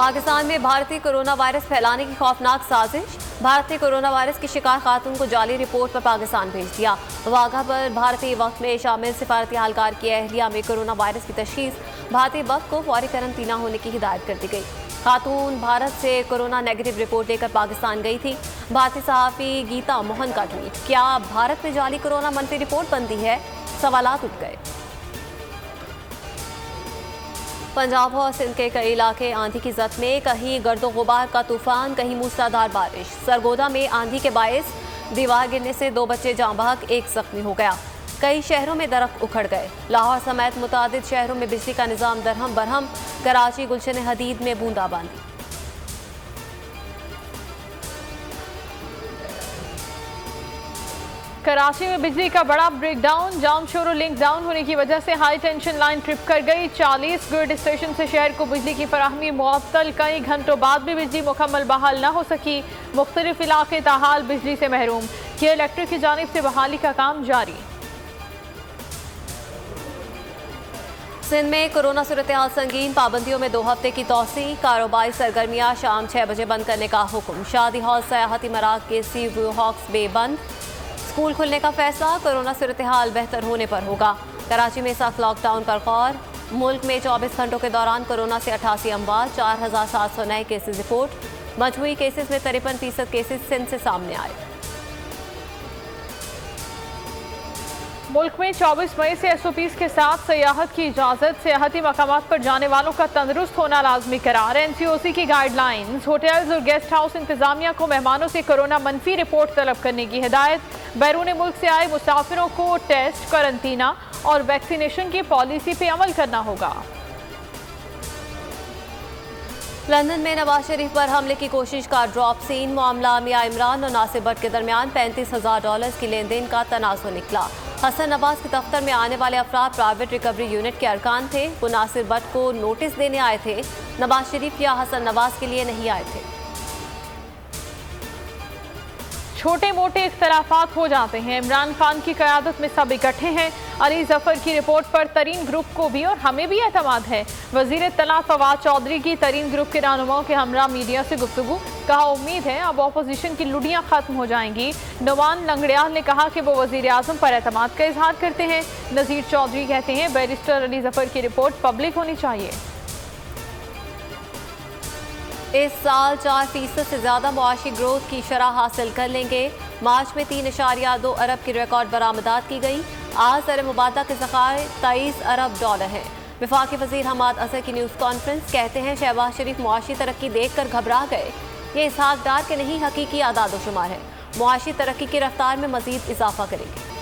पाकिस्तान में भारतीय corona virus फैलाने की खौफनाक साजिश। भारत ने कोरोना वायरस की शिकार खातून को जाली रिपोर्ट पर पाकिस्तान भेज दिया। वाघा पर भारतीय वक्त में शामिल सिफारती एहलकार की अहलिया में कोरोना वायरस की तशखीस। भारतीय वक्त को फौरी करंतना होने की हिदायत कर दी गई। खातून भारत से कोरोना नेगेटिव रिपोर्ट लेकर पाकिस्तान गई थी। भारतीय सहाफ़ी गीता मोहन का ट्वीट, क्या भारत में जाली कोरोना मनफी रिपोर्ट बनती है? सवालात उठ गए। पंजाब और सिंध के कई इलाके आंधी की जद में, कहीं गर्दो गुबार का तूफान, कहीं मूसलाधार बारिश। सरगोदा में आंधी के बायस दीवार गिरने से 2 बच्चे जाँ बहक, 1 जख्मी हो गया। कई शहरों में दरख्त उखड़ गए। लाहौर समेत मुतादिद शहरों में बिजली का निज़ाम दरहम बरहम। कराची गुलशन हदीद में बूंदाबांदी। कराची में बिजली का बड़ा ब्रेकडाउन। जाम शोर लिंक डाउन होने की वजह से हाई टेंशन लाइन ट्रिप कर गई। 40 ग्रिड स्टेशन से शहर को बिजली की फराहमी मुअत्तल। कई घंटों बाद भी बिजली मुकम्मल बहाल न हो सकी। मुख्तलिफ इलाके ताहाल बिजली से महरूम। के इलेक्ट्रिक की जानिब से बहाली का काम जारी। सिंध में कोरोना सूरत हाल संगीन। पाबंदियों में 2 हफ्ते की तोसी। कारोबारी सरगर्मियाँ शाम 6 बजे बंद करने का हुक्म। शादी हॉल, सयाहती मराकज़, सी व्यू हॉक्स बे बंद। स्कूल खुलने का फैसला कोरोना सूरत हाल बेहतर होने पर होगा। कराची में सख्त लॉकडाउन का गौर। मुल्क में 24 घंटों के दौरान कोरोना से 88 अमवात, 4700 नए केसेस रिपोर्ट। मजमूई केसेस में 53% केसेस सिंध से सामने आए। मुल्क में 24 मई से SOPs के साथ सयाहत की इजाज़त। सयाहती मकामात पर जाने वालों का तंदुरुस्त होना लाजमी करार। NCOC की गाइडलाइंस। होटल्स और गेस्ट हाउस इंतजामिया को मेहमानों से कोरोना मनफी रिपोर्ट तलब करने की हिदायत। बैरून मुल्क से आए मुसाफिरों को टेस्ट, करंतना और वैक्सीनेशन की पॉलिसी पे अमल करना होगा। लंदन में नवाज शरीफ पर हमले की कोशिश का ड्रॉप सीन। मामला मियां इमरान और नासिर भट्ट के दरमियान $35,000 की लेन देन का तनाज़ुर निकला। हसन नवाज के दफ्तर में आने वाले अफराद प्राइवेट रिकवरी यूनिट के अरकान थे। वो नासिर भट्ट को नोटिस देने आए थे, नवाज शरीफ या हसन नवाज के लिए नहीं आए थे। छोटे मोटे इख्तलाफात हो जाते हैं। इमरान खान की क़यादत में सब इकट्ठे हैं। अली जफर की रिपोर्ट पर तरीन ग्रुप को भी और हमें भी एतमाद है। वज़ीर इत्तला फवाद चौधरी की तरीन ग्रुप के रहनुमाओं के हमरा मीडिया से गुफ्तगू। कहा, उम्मीद है अब अपोजिशन की लुड़ियाँ ख़त्म हो जाएंगी। नवान लंगड़ियाल ने कहा कि वो वज़ीर आज़म पर एतमाद का इजहार करते हैं। नज़ीर चौधरी कहते हैं बैरिस्टर अली जफर की रिपोर्ट पब्लिक होनी चाहिए। इस साल 4% से ज़्यादा मुआशी ग्रोथ की शरह हासिल कर लेंगे। मार्च में 3.2 अरब की रिकॉर्ड बरामदात की गई। आज ज़र मुबादला के ज़खायर $23 अरब हैं। वफाकी वज़ीर हमाद असर की न्यूज़ कॉन्फ्रेंस। कहते हैं शहबाज शरीफ मुआशी तरक्की देख कर घबरा गए। ये इसहाक डार के नहीं, हकीकी आदाद शुमार है। मुआशी तरक्की की रफ्तार में मज़ीद इजाफा करेंगे।